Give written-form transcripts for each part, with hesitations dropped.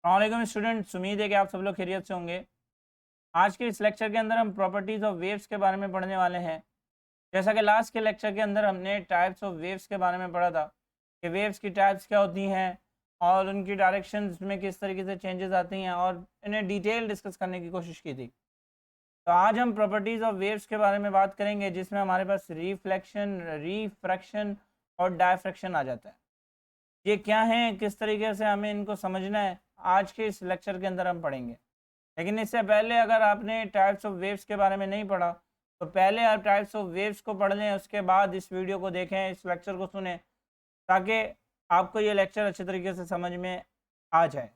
अस्सलाम स्टूडेंट्स, उम्मीद है कि आप सब लोग खैरियत से होंगे। आज के इस लेक्चर के अंदर हम प्रॉपर्टीज़ ऑफ वेव्स के बारे में पढ़ने वाले हैं। जैसा कि लास्ट के लेक्चर के अंदर हमने टाइप्स ऑफ वेव्स के बारे में पढ़ा था कि वेव्स की टाइप्स क्या होती हैं और उनकी डायरेक्शंस में किस तरीके से चेंजेस आती हैं और इन्हें डिटेल डिस्कस करने की कोशिश की थी। तो आज हम प्रॉपर्टीज़ ऑफ वेव्स के बारे में बात करेंगे, जिसमें हमारे पास रिफ्लेक्शन, रिफ्रैक्शन और डायफ्रैक्शन आ जाता है। ये क्या हैं, किस तरीके से हमें इनको समझना है, आज के इस लेक्चर के अंदर हम पढ़ेंगे। लेकिन इससे पहले अगर आपने टाइप्स ऑफ वेव्स के बारे में नहीं पढ़ा तो पहले आप टाइप्स ऑफ वेव्स को पढ़ लें, उसके बाद इस वीडियो को देखें, इस लेक्चर को सुनें, ताकि आपको ये लेक्चर अच्छे तरीके से समझ में आ जाए।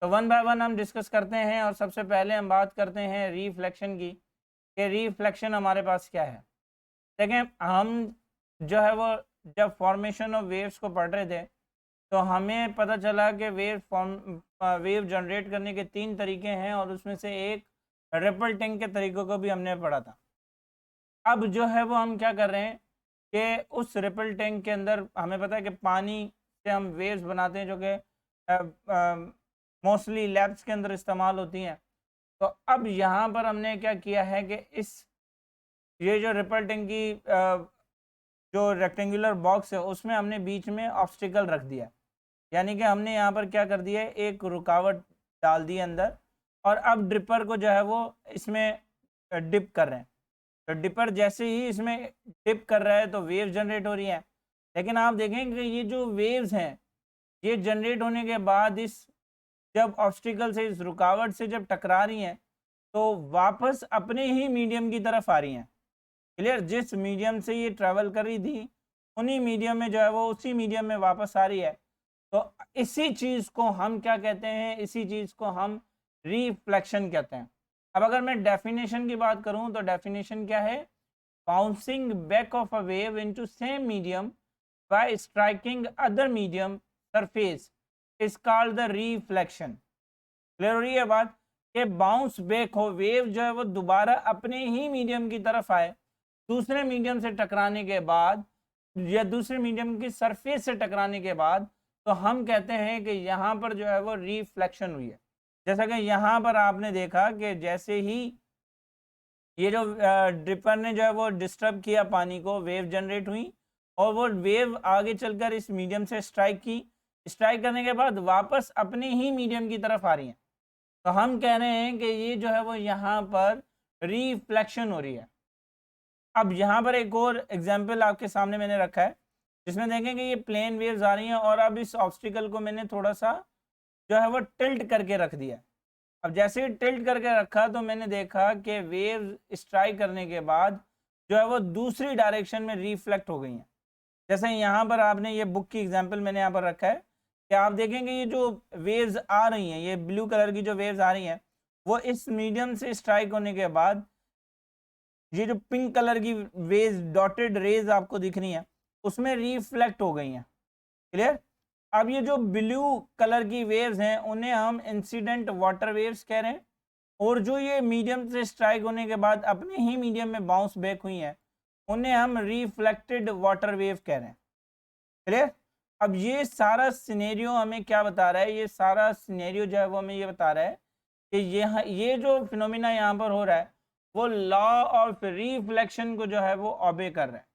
तो वन बाय वन हम डिस्कस करते हैं और सबसे पहले हम बात करते हैं रिफ्लेक्शन की कि रिफ्लेक्शन हमारे पास क्या है। देखें, हम जो है वो जब फॉर्मेशन ऑफ वेव्स को पढ़ रहे थे तो हमें पता चला कि वेव जनरेट करने के 3 तरीके हैं और उसमें से एक रिपल टैंक के तरीक़ों को भी हमने पढ़ा था। अब जो है वो हम क्या कर रहे हैं कि उस रिपल टैंक के अंदर हमें पता है कि पानी से हम वेव्स बनाते हैं जो कि मोस्टली लैब्स के अंदर इस्तेमाल होती हैं। तो अब यहाँ पर हमने क्या किया है कि ये जो रिपल टैंक की जो रेक्टेंगुलर बॉक्स है उसमें हमने बीच में ऑब्स्टिकल रख दिया, यानी कि हमने यहाँ पर क्या कर दिया है, एक रुकावट डाल दी अंदर और अब ड्रिपर को जो है वो इसमें डिप कर रहे हैं। तो डिपर जैसे ही इसमें डिप कर रहा है तो वेव जनरेट हो रही है। लेकिन आप देखेंगे ये जो वेव्स हैं ये जनरेट होने के बाद जब ऑब्स्टिकल से, इस रुकावट से जब टकरा रही हैं तो वापस अपने ही मीडियम की तरफ आ रही हैं। क्लियर? जिस मीडियम से ये ट्रैवल कर रही थी उन्हीं मीडियम में जो है वो उसी मीडियम में वापस आ रही है। तो इसी चीज़ को हम क्या कहते हैं, इसी चीज़ को हम रिफ्लेक्शन कहते हैं। अब अगर मैं डेफिनेशन की बात करूं तो डेफिनेशन क्या है, bouncing back of a wave into same medium bye striking other medium surface is called the reflection. Clear हो रही है बात कि बाउंस बैक हो, वेव जो है वो दोबारा अपने ही मीडियम की तरफ आए, दूसरे मीडियम से टकराने के बाद या दूसरे मीडियम की सरफेस से टकराने के बाद, तो हम कहते हैं कि यहाँ पर जो है वो रिफ्लेक्शन हुई है। जैसा कि यहाँ पर आपने देखा कि जैसे ही ये जो ड्रिपर ने जो है वो डिस्टर्ब किया पानी को, वेव जनरेट हुई और वो वेव आगे चलकर इस मीडियम से स्ट्राइक की, स्ट्राइक करने के बाद वापस अपने ही मीडियम की तरफ आ रही हैं। तो हम कह रहे हैं कि ये जो है वो यहाँ पर रिफ्लेक्शन हो रही है। अब यहाँ पर एक और एग्जाम्पल आपके सामने मैंने रखा है, जिसमें देखें कि ये प्लेन वेव्स आ रही हैं और अब इस ऑब्स्टिकल को मैंने थोड़ा सा जो है वो टिल्ट करके रख दिया। अब जैसे ही टिल्ट करके रखा तो मैंने देखा कि वेव स्ट्राइक करने के बाद जो है वो दूसरी डायरेक्शन में रिफ्लेक्ट हो गई हैं। जैसे यहाँ पर आपने ये बुक की एग्जांपल मैंने यहाँ पर रखा है कि आप देखेंगे ये जो वेव्स आ रही हैं, ये ब्लू कलर की जो वेव्स आ रही हैं वो इस मीडियम से स्ट्राइक होने के बाद ये जो पिंक कलर की वेव्स, डॉटेड रेज आपको दिख रही हैं, उसमें रिफ्लेक्ट हो गई हैं। क्लियर? अब ये जो ब्लू कलर की वेव्स हैं उन्हें हम इंसिडेंट वाटर वेव्स कह रहे हैं और जो ये मीडियम से स्ट्राइक होने के बाद अपने ही मीडियम में बाउंस बैक हुई हैं उन्हें हम रिफ्लेक्टेड वाटर वेव कह रहे हैं। क्लियर? अब ये सारा सिनेरियो हमें क्या बता रहा है, ये सारा सिनेरियो जो है वो हमें ये बता रहा है कि ये जो फिनोमिना यहाँ पर हो रहा है वो लॉ ऑफ रिफ्लेक्शन को जो है वो ऑबे कर रहा है।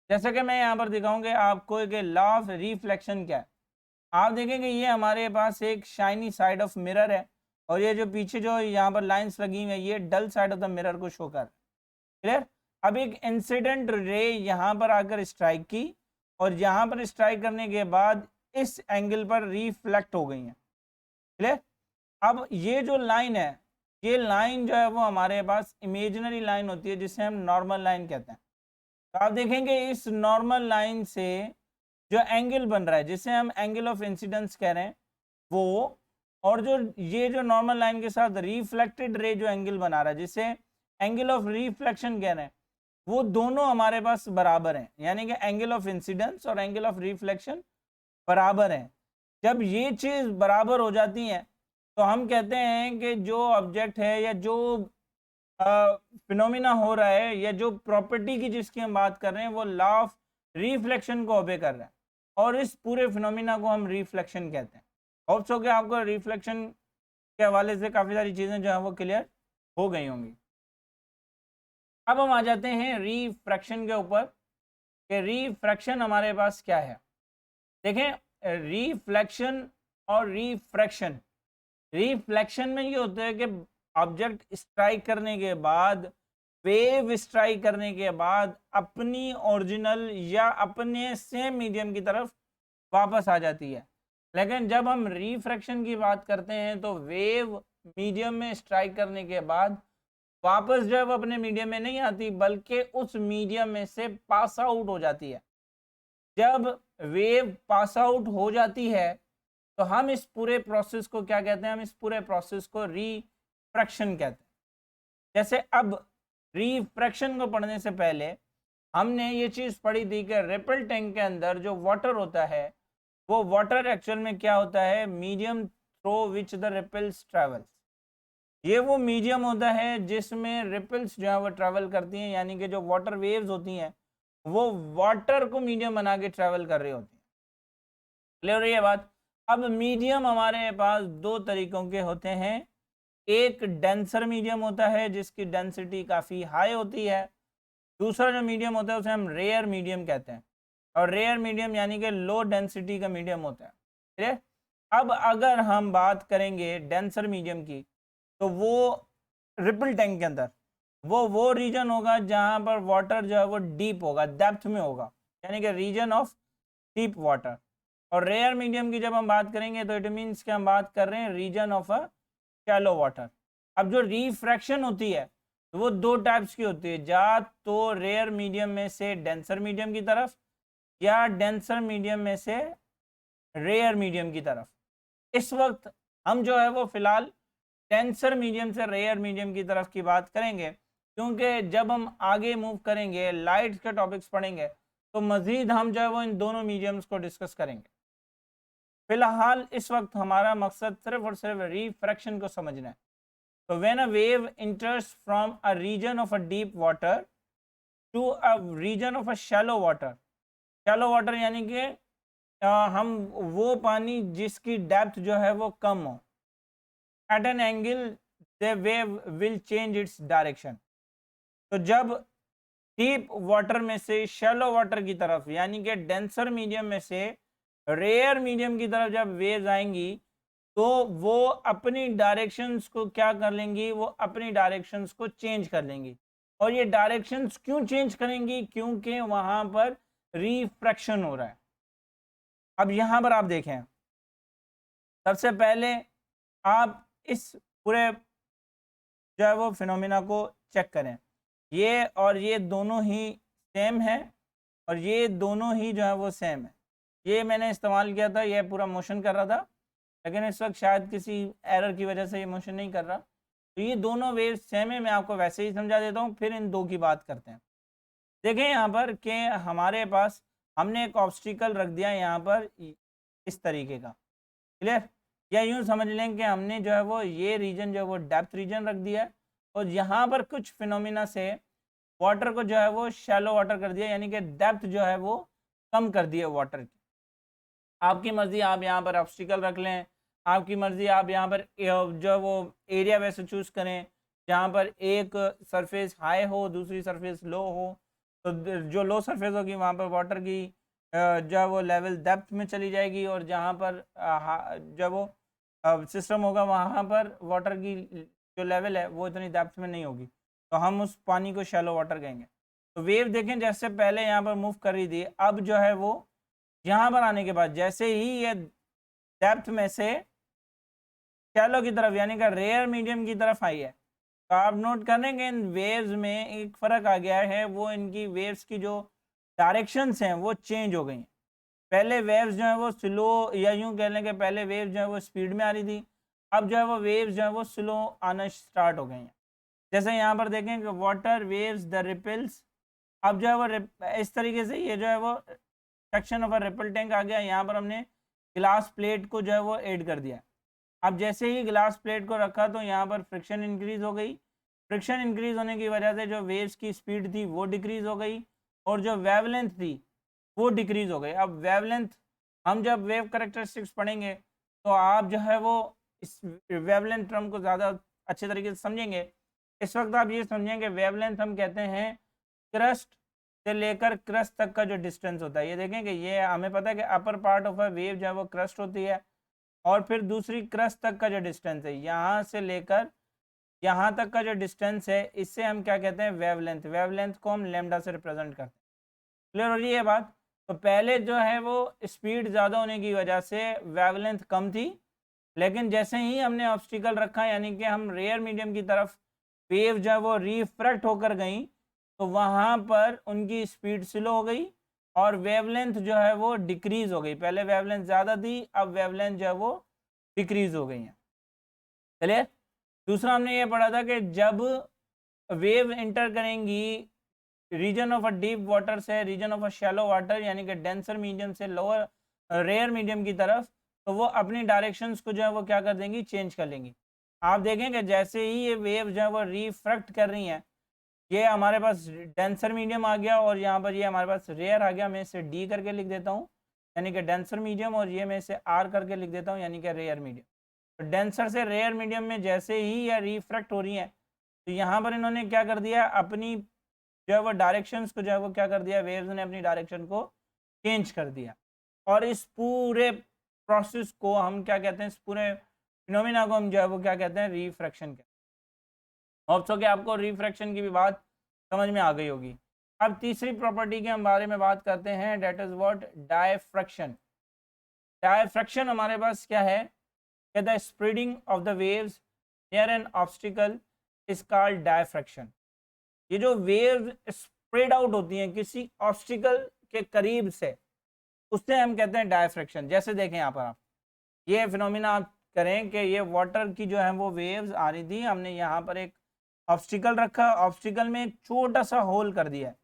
जैसे कि मैं यहाँ पर दिखाऊंगे आपको कि लॉ ऑफ रिफ्लेक्शन क्या है। आप देखेंगे ये हमारे पास एक शाइनी साइड ऑफ मिरर है और ये जो पीछे जो यहाँ पर लाइंस लगी हुई है ये डल साइड ऑफ द मिरर को शो कर। क्लियर? अब एक इंसिडेंट रे यहाँ पर आकर स्ट्राइक की और यहाँ पर स्ट्राइक करने के बाद इस एंगल पर रिफ्लेक्ट हो गई है। क्लियर? अब ये जो लाइन है, ये लाइन जो है वो हमारे पास इमेजिनरी लाइन होती है जिसे हम नॉर्मल लाइन कहते हैं। तो आप देखेंगे इस नॉर्मल लाइन से जो एंगल बन रहा है जिसे हम एंगल ऑफ इंसिडेंस कह रहे हैं वो, और जो ये जो नॉर्मल लाइन के साथ रिफ्लेक्टेड रे जो एंगल बना रहा है जिसे एंगल ऑफ रिफ्लेक्शन कह रहे हैं, वो दोनों हमारे पास बराबर हैं। यानी कि एंगल ऑफ इंसिडेंस और एंगल ऑफ रिफ्लेक्शन बराबर हैं। जब ये चीज़ बराबर हो जाती है तो हम कहते हैं कि जो ऑब्जेक्ट है या जो फिनोमिना हो रहा है या जो प्रॉपर्टी की जिसकी हम बात कर रहे हैं वो लॉ ऑफ रिफ्लेक्शन को ओबे कर रहा है और इस पूरे फिनोमिना को हम रिफ्लेक्शन कहते हैं। होप्स सो कि आपको रिफ्लेक्शन के हवाले से काफ़ी सारी चीज़ें जो है वो क्लियर हो गई होंगी। अब हम आ जाते हैं रिफ्रैक्शन के ऊपर कि रिफ्रैक्शन हमारे पास क्या है। देखें, रिफ्लेक्शन और रिफ्रैक्शन, रिफ्लेक्शन में ये होता है कि ऑब्जेक्ट स्ट्राइक करने के बाद, वेव स्ट्राइक करने के बाद अपनी ओरिजिनल या अपने सेम मीडियम की तरफ वापस आ जाती है। लेकिन जब हम रिफ्रैक्शन की बात करते हैं तो वेव मीडियम में स्ट्राइक करने के बाद वापस जो है वो अपने मीडियम में नहीं आती, बल्कि उस मीडियम में से पास आउट हो जाती है। जब वेव पास आउट हो जाती है तो हम इस पूरे प्रोसेस को क्या कहते हैं? हम इस पूरे प्रोसेस को रिफ्रैक्शन कहते हैं। जैसे अब रिफ्रैक्शन को पढ़ने से पहले हमने ये चीज़ पढ़ी थी कि रिपल टैंक के अंदर जो वाटर होता है, वो वाटर एक्चुअल में क्या होता है? Medium through which the ripples travels. ये वो मीडियम होता है जिसमें रिपल्स जो है वो ट्रैवल करती हैं, यानी कि जो वाटर वेव्स होती हैं वो वाटर को मीडियम बना के ट्रैवल कर रही होती हैं। क्लियर है ये बात? अब मीडियम हमारे पास दो तरीकों के होते हैं। एक डेंसर मीडियम होता है जिसकी डेंसिटी काफ़ी हाई होती है। दूसरा जो मीडियम होता है उसे हम रेयर मीडियम कहते हैं, और रेयर मीडियम यानी कि लो डेंसिटी का मीडियम होता है। ठीक है? अब अगर हम बात करेंगे डेंसर मीडियम की, तो वो रिपल टैंक के अंदर वो रीजन होगा जहां पर वाटर जो है वो डीप होगा, डेप्थ में होगा, यानी कि रीजन ऑफ डीप वाटर। और रेयर मीडियम की जब हम बात करेंगे तो इट मीन्स कि हम बात कर रहे हैं region of a shallow water. अब जो रिफ्रैक्शन होती है तो वो दो टाइप्स की होती है, या तो रेयर मीडियम में से डेंसर मीडियम की तरफ, या डेंसर मीडियम में से रेयर मीडियम की तरफ। इस वक्त हम जो है वो फिलहाल डेंसर मीडियम से रेयर मीडियम की तरफ की बात करेंगे, क्योंकि जब हम आगे मूव करेंगे, लाइट्स के टॉपिक्स पढ़ेंगे, तो मज़ीद हम जो है वो इन दोनों मीडियम्स को डिस्कस करेंगे। फिलहाल इस वक्त हमारा मकसद सिर्फ और सिर्फ रिफ्रैक्शन को समझना है। तो when a wave enters from a region of a deep water to a region of a shallow water, shallow water यानी कि हम वो पानी जिसकी डेप्थ जो है वो कम हो, at an angle the wave will change its direction. तो जब डीप वाटर में से शैलो वाटर की तरफ, यानी कि डेंसर मीडियम में से रेयर मीडियम की तरफ जब वेव्स आएंगी, तो वो अपनी डायरेक्शंस को क्या कर लेंगी? वो अपनी डायरेक्शंस को चेंज कर लेंगी। और ये डायरेक्शंस क्यों चेंज करेंगी? क्योंकि वहां पर रिफ्रैक्शन हो रहा है। अब यहां पर आप देखें, सबसे पहले आप इस पूरे जो है वो फिनोमिना को चेक करें। ये और ये दोनों ही सेम है, और ये दोनों ही जो है वो सेम है। ये मैंने इस्तेमाल किया था, ये पूरा मोशन कर रहा था, लेकिन इस वक्त शायद किसी एरर की वजह से ये मोशन नहीं कर रहा। तो ये दोनों वेव्स सेम है, मैं आपको वैसे ही समझा देता हूँ, फिर इन दो की बात करते हैं। देखें यहाँ पर कि हमारे पास हमने एक ऑब्स्टिकल रख दिया यहाँ पर इस तरीके का। क्लियर? या यूँ समझ लें कि हमने जो है वो ये रीजन जो है वो डेप्थ रीजन रख दिया है, और यहाँ पर कुछ फिनोमिना से वाटर को जो है वो शैलो वाटर कर दिया, यानी कि डेप्थ जो है वो कम कर दी है वाटर की। आपकी मर्ज़ी, आप यहाँ पर ऑब्स्टिकल रख लें, आपकी मर्ज़ी, आप यहाँ पर जो है वो एरिया वैसे चूज़ करें जहाँ पर एक सरफेस हाई हो, दूसरी सरफेस लो हो। तो जो लो सरफेस होगी वहाँ पर वाटर की जो है वो लेवल डेप्थ में चली जाएगी, और जहाँ पर जो है वो सिस्टम होगा वहाँ पर वाटर की जो लेवल है वो इतनी डेप्थ में नहीं होगी, तो हम उस पानी को शैलो वाटर कहेंगे। तो वेव देखें जैसे पहले यहाँ पर मूव कर रही थी, अब जो है वो यहाँ पर आने के बाद जैसे ही ये डेप्थ में से शैलो की तरफ, यानी कि रेयर मीडियम की तरफ आई है, तो आप नोट करेंगे इन वेव्स में एक फ़र्क आ गया है। वो इनकी वेव्स की जो डायरेक्शंस हैं वो चेंज हो गई हैं। पहले वेव्स जो है वो स्लो, या यूँ कह लें कि पहले वेव्स जो है वो स्पीड में आ रही थी, अब जो है वो वेव्स जो है वो स्लो आना स्टार्ट हो गई हैं। जैसे यहाँ पर देखें कि वाटर वेव्स द रिपल्स, अब जो है वो इस तरीके से ये जो है वो section of a ripple tank आ गया। यहाँ पर हमने ग्लास प्लेट को जो है वो ऐड कर दिया। अब जैसे ही ग्लास प्लेट को रखा तो यहाँ पर फ्रिक्शन इंक्रीज हो गई। फ्रिक्शन इंक्रीज होने की वजह से जो वेव्स की स्पीड थी वो डिक्रीज हो गई, और जो वेवलेंथ थी वो डिक्रीज हो गई। अब वेवलेंथ, हम जब वेव करेक्टरिस्टिक्स पढ़ेंगे तो तो आप जो है वो इस वेवलेंथ टर्म को ज़्यादा अच्छे तरीके से समझेंगे। इस वक्त आप ये समझेंगे वेवलेंथ हम कहते हैं क्रस्ट से लेकर क्रस्ट तक का जो डिस्टेंस होता है। ये देखें कि ये हमें पता है कि upper part of a wave जो है वो क्रस्ट होती है, और फिर दूसरी क्रस्ट तक का जो डिस्टेंस है यहाँ से लेकर यहाँ तक का जो डिस्टेंस है, इससे हम क्या कहते हैं, वेवलेंथ। वेवलेंथ को हम लैम्डा से रिप्रेजेंट करते हैं। क्लियर हो रही है बात? तो पहले जो है वो स्पीड ज़्यादा होने की वजह से वेवलेंथ कम थी, लेकिन जैसे ही हमने ऑब्स्टिकल रखा, यानी कि हम रेयर मीडियम की तरफ वेव जो है वो रिफ्रैक्ट होकर गई, तो वहाँ पर उनकी स्पीड स्लो हो गई और वेवलेंथ जो है वो डिक्रीज हो गई। पहले वेवलेंथ ज़्यादा थी, अब वेवलेंथ जो है वो डिक्रीज हो गई है। क्लियर? दूसरा हमने ये पढ़ा था कि जब वेव इंटर करेंगी region of a deep water से region of a shallow water, यानी कि डेंसर मीडियम से लोअर रेयर मीडियम की तरफ, तो वो अपनी डायरेक्शंस को जो है वो क्या कर देंगी, चेंज कर लेंगी। आप देखें कि जैसे ही ये वेव जो है वो रिफ्रैक्ट कर रही हैं, ये हमारे पास डेंसर मीडियम आ गया और यहाँ पर ये हमारे पास रेयर आ गया। मैं इसे डी करके लिख देता हूँ, यानी कि डेंसर मीडियम, और ये मैं इसे आर करके लिख देता हूँ, यानी कि रेयर मीडियम। तो डेंसर से रेयर मीडियम में जैसे ही ये रिफ्रैक्ट हो रही हैं, तो यहाँ पर इन्होंने क्या कर दिया, अपनी जो है वो डायरेक्शंस को जो है वो क्या कर दिया, वेव्स ने अपनी डायरेक्शन को चेंज कर दिया। और इस पूरे प्रोसेस को हम क्या कहते हैं, इस पूरे फिनोमिना को हम जो है वो क्या कहते हैं, रिफ्रैक्शन कहते हैं। होप सो कि आपको रिफ्रैक्शन की भी बात समझ में आ गई होगी। अब तीसरी प्रॉपर्टी के हम बारे में बात करते हैं, that is what, diffraction. Diffraction हमारे पास क्या है, कि the spreading of the waves near an obstacle is called diffraction. ये जो वेव्स स्प्रेड आउट होती हैं किसी ऑब्स्टिकल के करीब से, उससे हम कहते हैं डायफ्रैक्शन। जैसे देखें यहाँ पर आप ये फिनोमिना आप करें कि ये वाटर की जो है वो वेव्स आ रही थी, हमने यहाँ पर एक ऑब्स्टिकल रखा, ऑब्स्टिकल में एक छोटा सा होल कर दिया है।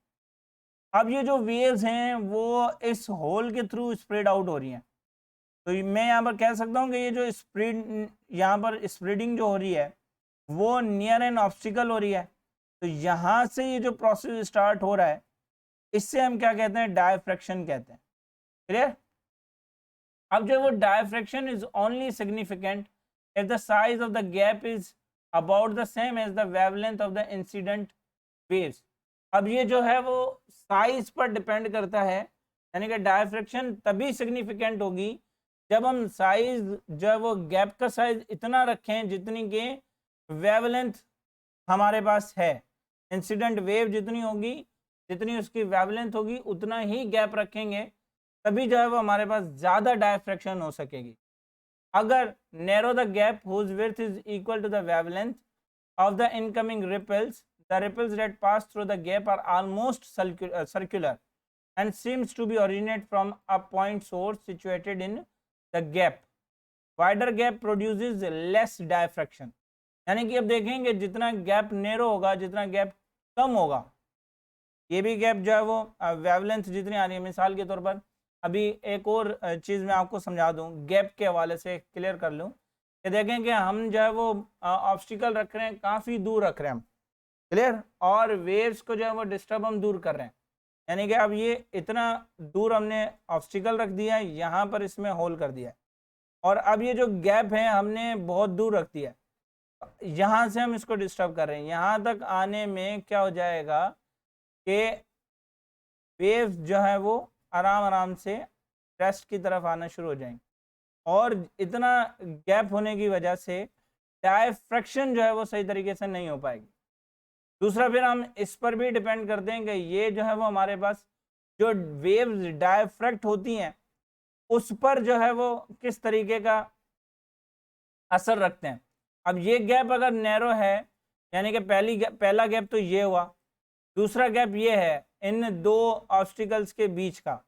अब ये जो वेव्स हैं वो इस होल के थ्रू स्प्रेड आउट हो रही हैं। तो मैं यहाँ पर कह सकता हूँ कि ये जो स्प्रेड, यहाँ पर स्प्रेडिंग जो हो रही है वो नियर एन ऑब्स्टिकल हो रही है। तो यहाँ से ये जो प्रोसेस स्टार्ट हो रहा है, इससे हम क्या कहते हैं, डायफ्रैक्शन कहते हैं। क्लियर? अब जो वो diffraction is only significant if the size of the gap is about the same as the wavelength of the incident waves. अब ये जो है वो साइज पर डिपेंड करता है, यानी कि डायफ्रैक्शन तभी सिग्निफिकेंट होगी जब हम साइज जो है वो गैप का साइज इतना रखें जितनी के वेवलेंथ हमारे पास है। इंसिडेंट वेव जितनी होगी, जितनी उसकी वेवलेंथ होगी, उतना ही गैप रखेंगे, तभी जो है वो हमारे पास ज़्यादा डायफ्रैक्शन हो सकेगी। अगर narrow the gap whose width is equal to the wavelength of the incoming ripples, the ripples that pass through the gap are almost circular and seems to be originate from a point source situated in the gap. Wider gap produces less diffraction. यानी कि अब देखेंगे जितना gap narrow होगा, जितना gap कम होगा, ये भी गैप जो है वो वेवलेंथ जितनी आ रही है, मिसाल के तौर पर अभी एक और चीज़ मैं आपको समझा दूं, गैप के हवाले से क्लियर कर लूं कि देखें कि हम जो है वो ऑब्स्टिकल रख रहे हैं, काफ़ी दूर रख रहे हैं हम, क्लियर, और वेव्स को जो है वो डिस्टर्ब हम दूर कर रहे हैं। यानी कि अब ये इतना दूर हमने ऑब्स्टिकल रख दिया है, यहाँ पर इसमें होल कर दिया है, और अब ये जो गैप है हमने बहुत दूर रख दिया है, यहाँ से हम इसको डिस्टर्ब कर रहे हैं। यहाँ तक आने में क्या हो जाएगा कि वेव्स जो है वो आराम आराम से रेस्ट की तरफ आना शुरू हो जाएंगे, और इतना गैप होने की वजह से डायफ्रैक्शन जो है वो सही तरीके से नहीं हो पाएगी। दूसरा फिर हम इस पर भी डिपेंड करते हैं कि ये जो है वो हमारे पास जो वेव्स डायफ्रैक्ट होती हैं उस पर जो है वो किस तरीके का असर रखते हैं। अब ये गैप अगर नैरो है, यानी कि पहला गैप तो ये हुआ, दूसरा गैप ये है इन दो ऑब्स्टिकल्स के बीच का,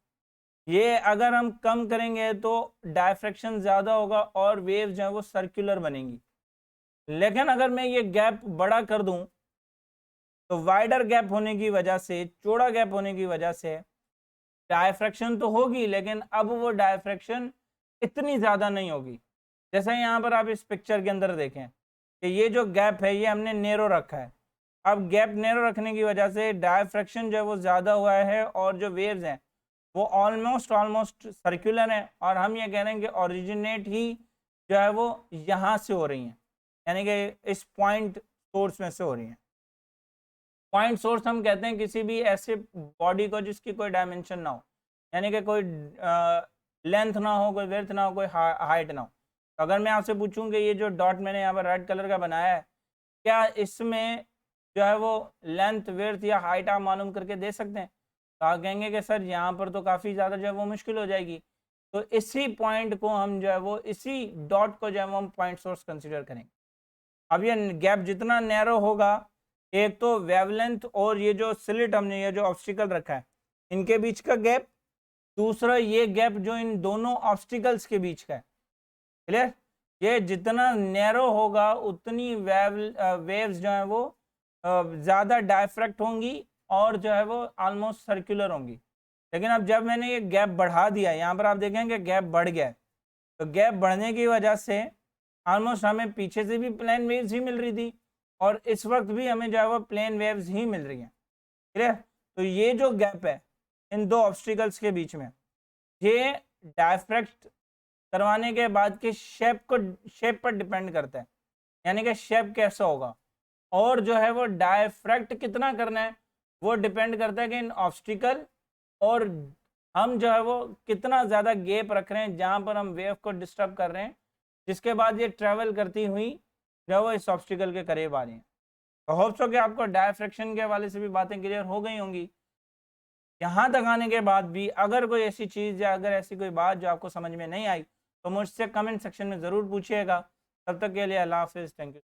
ये अगर हम कम करेंगे तो डायफ्रैक्शन ज़्यादा होगा और वेव्स जो है वो सर्कुलर बनेंगी। लेकिन अगर मैं ये गैप बड़ा कर दूं तो वाइडर गैप होने की वजह से, चौड़ा गैप होने की वजह से डायफ्रैक्शन तो होगी, लेकिन अब वो डायफ्रैक्शन इतनी ज़्यादा नहीं होगी। जैसे यहाँ पर आप इस पिक्चर के अंदर देखें कि ये जो गैप है ये हमने नैरो रखा है। अब गैप नैरो रखने की वजह से डायफ्रैक्शन जो है वो ज़्यादा हुआ है और जो वेव्स हैं वो ऑलमोस्ट सर्कुलर हैं, और हम ये कह रहे हैं कि ओरिजिनेट ही जो है वो यहाँ से हो रही हैं, यानी कि इस पॉइंट सोर्स में से हो रही हैं। पॉइंट सोर्स हम कहते हैं किसी भी ऐसे बॉडी को जिसकी कोई डायमेंशन ना हो, यानी कि कोई लेंथ ना हो, कोई विड्थ ना हो, कोई हाइट ना हो। तो अगर मैं आपसे पूछूं कि ये जो डॉट मैंने यहाँ पर रेड कलर का बनाया है, क्या इसमें जो है वो लेंथ विड्थ या हाइट आप मालूम करके दे सकते हैं? तो आप कहेंगे कि सर यहाँ पर तो काफ़ी ज़्यादा जो है वो मुश्किल हो जाएगी। तो इसी पॉइंट को हम जो है वो, इसी डॉट को जो है वो हम पॉइंट सोर्स कंसिडर करेंगे। अब ये गैप जितना नैरो होगा, एक तो वेवलेंथ और ये जो स्लिट हमने ये जो ऑब्स्टिकल रखा है इनके बीच का गैप, दूसरा ये गैप जो इन दोनों ऑब्स्टिकल्स के बीच का है। क्लियर? ये जितना नैरो होगा उतनी वेव्स जो है वो ज़्यादा डायफ्रैक्ट होंगी और जो है वो ऑलमोस्ट सर्कुलर होंगी। लेकिन अब जब मैंने ये गैप बढ़ा दिया, यहाँ पर आप देखेंगे गैप बढ़ गया है, तो गैप बढ़ने की वजह से ऑलमोस्ट हमें पीछे से भी प्लेन वेव्स ही मिल रही थी और इस वक्त भी हमें जो है वो प्लेन वेव्स ही मिल रही हैं। क्लियर? तो ये जो गैप है इन दो ऑब्स्टिकल्स के बीच में, ये डायफ्रैक्ट करवाने के बाद के शेप पर डिपेंड करता है, यानी कि शेप कैसा होगा, और जो है वो डायफ्रैक्ट कितना करना है वो डिपेंड करता है कि इन ऑब्स्टिकल और हम जो है वो कितना ज़्यादा गैप रख रहे हैं जहाँ पर हम वेव को डिस्टर्ब कर रहे हैं, जिसके बाद ये ट्रेवल करती हुई जो है वो इस ऑब्स्टिकल के करीब आ रही हैं। तो होप्स हो कि आपको डायफ्रैक्शन के हवाले से भी बातें क्लियर हो गई होंगी। यहाँ तक आने के बाद भी अगर कोई ऐसी चीज़ या अगर ऐसी कोई बात जो आपको समझ में नहीं आई तो मुझसे कमेंट सेक्शन में ज़रूर पूछिएगा। तब तक के लिए अल्लाह हाफिज़, थैंक यू।